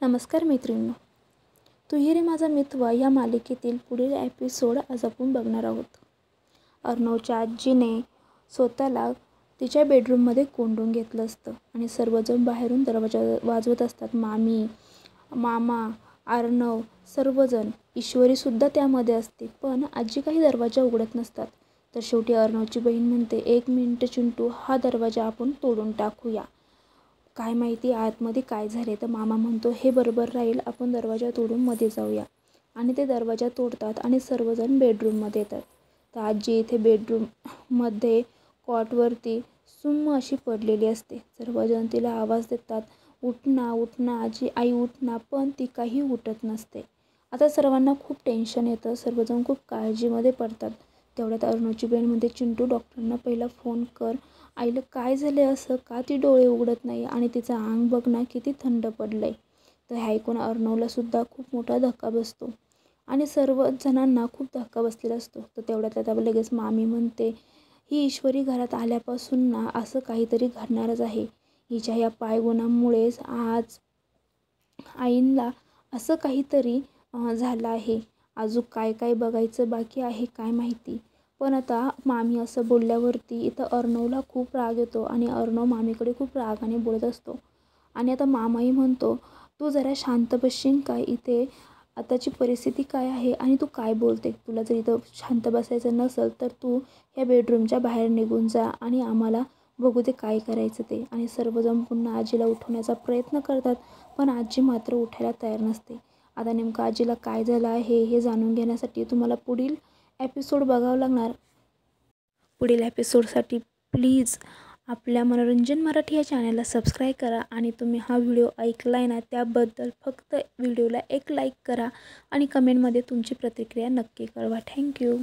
नमस्कार मैत्रिणींनो, तू ही रे माझा मित्र या मालिकेतील पुढील एपिसोड आज आपण बघणार आहोत. अर्णवच्या आजीने स्वतःला तिच्या बेडरूममध्ये कोंडून घेतलं असतं आणि सर्वजण बाहेरून दरवाजा वाजवत असतात. मामी, मामा, अर्णव सर्वजण, ईश्वरीसुद्धा त्यामध्ये असते. पण आजी काही दरवाजा उघडत नसतात. तर शेवटी अर्णवची बहीण म्हणते, 1 मिनिट चिंटू, हा दरवाजा आपण तोडून टाकूया. काय माहिती आतमध्ये काय झाले. तर मामा म्हणतो, हे बरोबर राहील, आपण दरवाजा तोडून मध्ये जाऊया. आणि ते दरवाजा तोडतात आणि सर्वजण बेडरूममध्ये येतात. तर आजी इथे बेडरूममध्ये कॉटवरती सुम्म अशी पडलेली असते. सर्वजण तिला आवाज देतात, उठ ना, उठ ना आजी, आई उठ ना, पण ती काही उठत नसते. आता सर्वांना खूप टेन्शन येतं, सर्वजण खूप काळजीमध्ये पडतात. तेवढ्यात अर्णवची बहीण म्हणते, चिंटू डॉक्टरांना पहिला फोन कर, आईला काय झाले, असं का ती डोळे उघडत नाही आणि तिचं अंग बघ ना किती थंड पडलंय. तर हे ऐकून अर्णवला सुद्धा खूप मोठा धक्का बसतो आणि सर्व जणांना खूप धक्का बसलेला असतो. तर तेवढ्यात आता लगेच मामी म्हणते, ही ईश्वरी घरात आल्यापासून ना असं काहीतरी घडणारच आहे. हिच्या या पायगुणामुळेच आज आईंला असं काहीतरी झालं आहे. अजून काय काय बघायचं बाकी आहे काय माहिती. पण आता मामी असं बोलल्यावरती इथं अर्णवला खूप राग येतो आणि अर्णव मामीकडे खूप रागाने बोलत असतो. आणि आता मामाही म्हणतो, तू जरा शांत बसशील का, इथे आताची परिस्थिती काय आहे आणि तू काय बोलते. तुला जर इथं शांत बसायचं नसेल तर तू ह्या बेडरूमच्या बाहेर निघून जा आणि आम्हाला बघू दे काय करायचं ते. आणि सर्वजण पुन्हा आजीला उठवण्याचा प्रयत्न करतात, पण आजी मात्र उठायला तयार नसते. आता नेमकं आजीला काय झालं आहे हे जाणून घेण्यासाठी तुम्हाला पुढील एपिसोड बघावं लागणार. पुढील एपिसोडसाठी प्लीज आपल्या मनोरंजन मराठी या चॅनलला सबस्क्राईब करा. आणि तुम्ही हा व्हिडिओ ऐकलाय ना, त्याबद्दल फक्त व्हिडिओला एक लाईक करा आणि कमेंटमध्ये तुमची प्रतिक्रिया नक्की कळवा. थँक्यू.